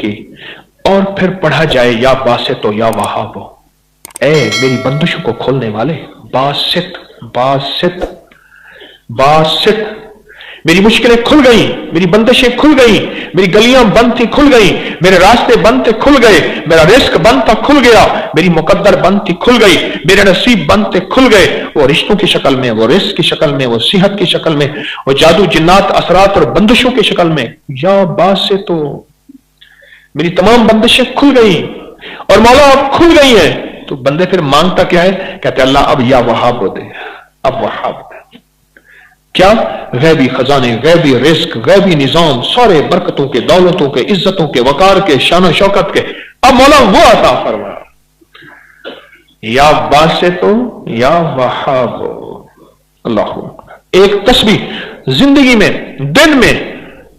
की और फिर पढ़ा जाए या बासितो या वहाबो, ए मेरी बंदिशों को खोलने वाले, बासित बासित बासित, मेरी मुश्किलें खुल गई, मेरी बंदिशें खुल गई, मेरी गलियां बंद थी खुल गई, मेरे रास्ते बंद थे खुल गए, मेरा रिस्क बंद था खुल गया, मेरी मुकद्दर बंद थी खुल गई, मेरे नसीब बंद थे खुल गए, वो रिश्तों की शक्ल में, वो रिस्क की शक्ल में, वो सेहत की शक्ल में, वो जादू जिन्नात असरात और बंदिशों की शक्ल में। या बासे तो मेरी तमाम बंदिशें खुल गई और मौला अब खुल गई है। तो बंदे फिर मांगता क्या है? कहते अल्लाह अब या वहाब दे, अब वहाब दे। क्या? गैबी खजाने, गैबी रिस्क, गैबी निजाम, सारे बरकतों के, दौलतों के, इज्जतों के, वकार के, शान शौकत के, अब मौला वो अता फरमा। या बासे तो या वहाब। अल्लाह। एक तस्बीह जिंदगी में, दिन में,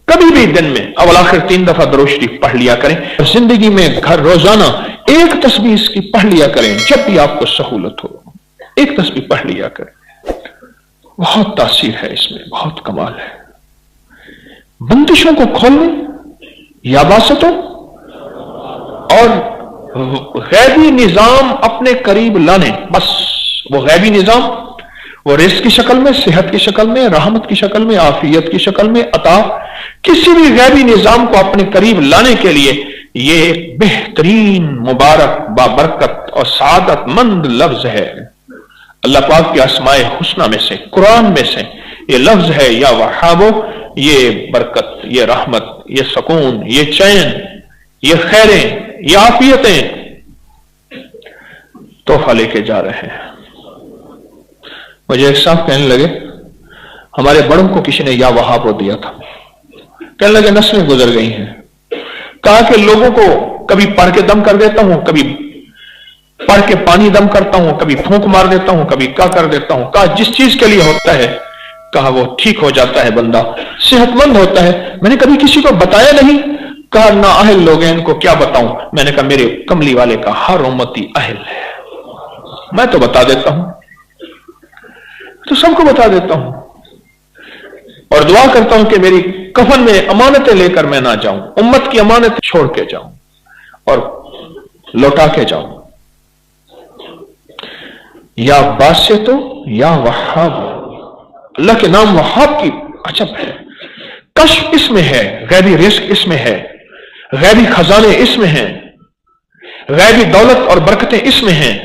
कभी भी दिन में अवल आखिर 3 दफा दरूद शरीफ पढ़ लिया करें। जिंदगी में घर रोजाना एक तस्बीह इसकी पढ़ लिया करें। जब भी आपको सहूलत हो एक तस्बीह पढ़ लिया करें। बहुत तासीर है इसमें, बहुत कमाल है। बंदिशों को खोलने, या बासतों, और गैबी निजाम अपने करीब लाने। बस वो गैबी निजाम, वो रिस्क की शक्ल में, सेहत की शक्ल में, रहमत की शक्ल में, आफियत की शक्ल में, अता, किसी भी गैबी निजाम को अपने करीब लाने के लिए ये एक बेहतरीन, मुबारक, बाबरकत और सादतमंद लफ्ज है। अल्लाह पाक के अस्माए हुस्ना में से, कुरान में से ये लफ्ज है या वहाबो। ये बरकत, ये रहमत, ये सुकून, ये चैन, ये खैरें, ये आफियतें तोहफा लेके जा रहे हैं। मुझे एक साहब कहने लगे हमारे बड़ों को किसी ने या वहाबो दिया था। कहने लगे नस्लें गुजर गई हैं। कहा कि लोगों को कभी पढ़ के दम कर देता हूं, कभी पढ़ के पानी दम करता हूं, कभी फूंक मार देता हूं, कभी क्या कर देता हूं। कहा जिस चीज के लिए होता है, कहा वो ठीक हो जाता है, बंदा सेहतमंद होता है। मैंने कभी किसी को बताया नहीं। कहा ना अहल लोग हैं, इनको क्या बताऊं। मैंने कहा मेरे कमली वाले का हर उम्मती अहल है, मैं तो बता देता हूं, तो सबको बता देता हूं और दुआ करता हूं कि मेरी कफन में अमानतें लेकर मैं ना जाऊं, उम्मत की अमानत छोड़ के जाऊं और लौटा के जाऊं। या बासे तो या वहाब। अल्लाह के नाम वहाब की अजब है। कश्फ इसमें है, गैबी रिस्क इसमें है, गैबी खजाने इसमें हैं, गैबी दौलत और बरकतें इसमें हैं,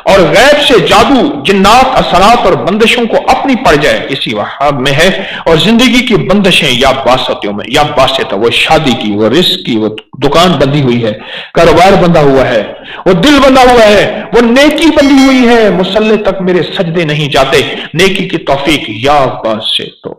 और गैब से जादू, जिन्नात, असरात और बंदिशों को अपनी पड़ जाए इसी वहाब में है। और जिंदगी की बंदिशें या बासतियों में, या बासत, वो शादी की, वो रिस्क की, वो दुकान बंधी हुई है, कारोबार बंधा हुआ है, वो दिल बंधा हुआ है, वो नेकी बंधी हुई है, मुसल्ले तक मेरे सजदे नहीं जाते। नेकी की तौफीक या बासत।